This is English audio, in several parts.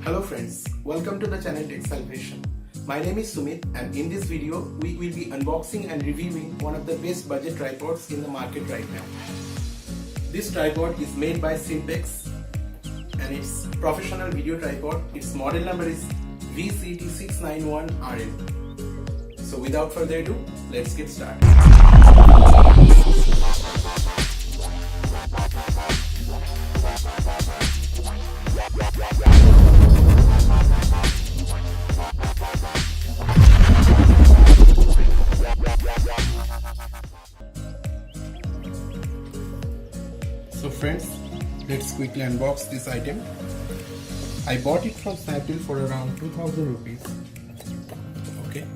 Hello friends, welcome to the channel Tech Salvation. My name is Sumit and in this video we will be unboxing and reviewing one of the best budget tripods in the market right now. This tripod is made by Simpex and it's professional video tripod. Its model number is VCT691RL. So without further ado, let's get started. So friends, let's quickly unbox this item. I bought it from Snapdeal for around 2000 rupees. Okay.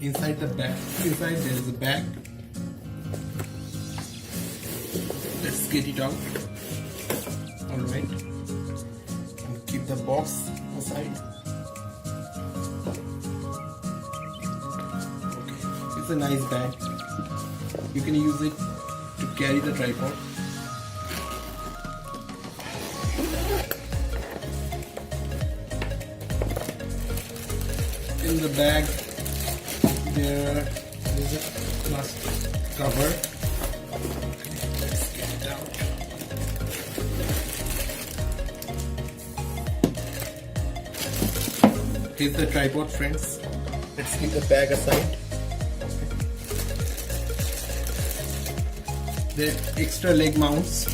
Inside there is a bag. Let's get it out. Alright. And keep the box aside. Okay. It's a nice bag. You can use it to carry the tripod. In the bag there is a plastic cover. Let's get it out. Here's the tripod, friends. Let's keep the bag aside. The extra leg mounts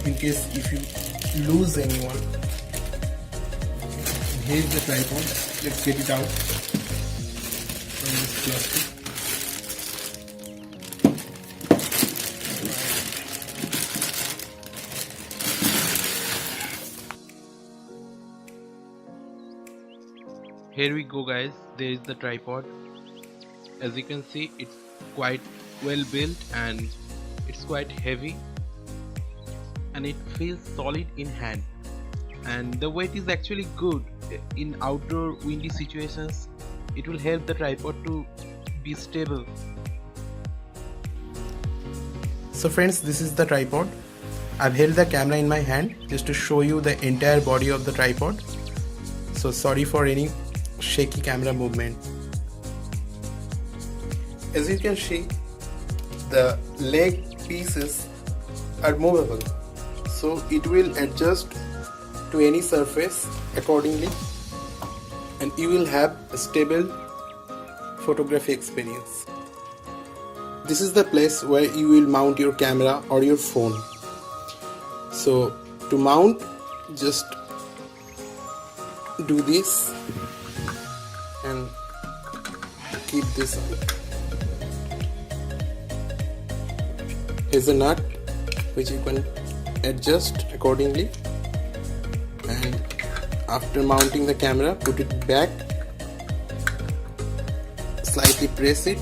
in case if you lose anyone. Here's the tripod. Let's get it out from this plastic. Here we go guys, there is the tripod. As you can see, it's quite well built and it's quite heavy and it feels solid in hand, and the weight is actually good. In outdoor windy situations, it will help the tripod to be stable. So friends, this is the tripod. I've held the camera in my hand just to show you the entire body of the tripod. So sorry for any shaky camera movement. As you can see, the leg pieces are movable, so it will adjust to any surface accordingly and you will have a stable photography experience. This is the place where you will mount your camera or your phone. So to mount, just do this and keep this on. Here's a nut which you can adjust accordingly, and after mounting the camera, put it back, slightly press it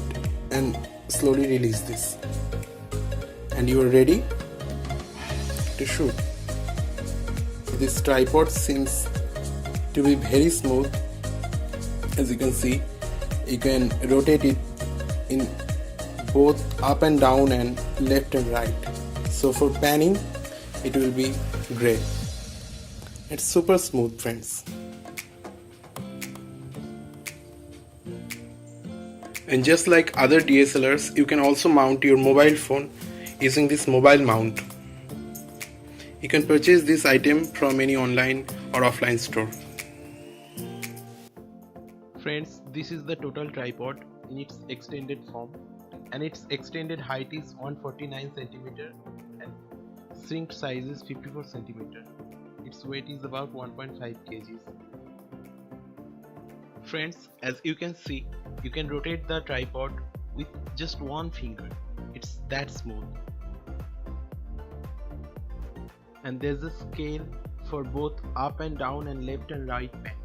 and slowly release this, and you are ready to shoot. This tripod seems to be very smooth. As you can see, you can rotate it in both up and down and left and right, so for panning it will be great. It's super smooth, friends. And just like other DSLRs, you can also mount your mobile phone using this mobile mount. You can purchase this item from any online or offline store. Friends, this is the total tripod in its extended form, and its extended height is 149 cm and shrink size is 54 cm. Its weight is about 1.5 kgs. Friends, as you can see, you can rotate the tripod with just one finger. It's that smooth. And there's a scale for both up and down and left and right pan.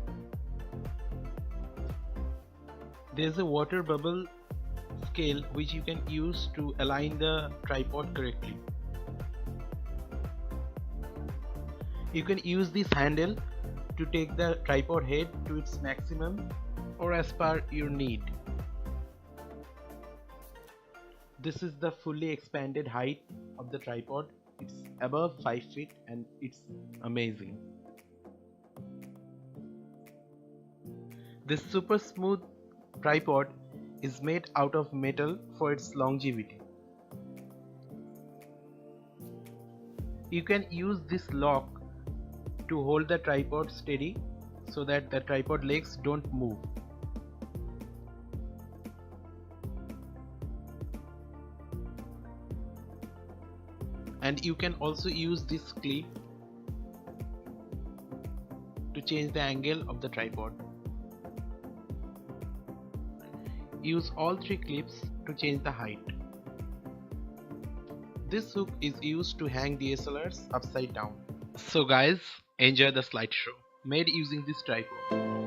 There's a water bubble scale which you can use to align the tripod correctly. You can use this handle to take the tripod head to its maximum or as per your need. This is the fully expanded height of the tripod. It's above 5 feet and it's amazing. This super smooth tripod is made out of metal for its longevity. You can use this lock to hold the tripod steady so that the tripod legs don't move. And you can also use this clip to change the angle of the tripod. Use all 3 clips to change the height. This hook is used to hang DSLRs upside down. So guys, enjoy the slideshow made using this tripod.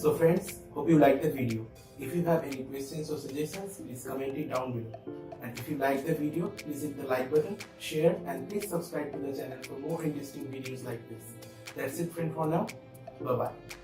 So friends, hope you liked the video. If you have any questions or suggestions, please comment it down below. And if you like the video, please hit the like button, share, and please subscribe to the channel for more interesting videos like this. That's it friend for now. Bye bye.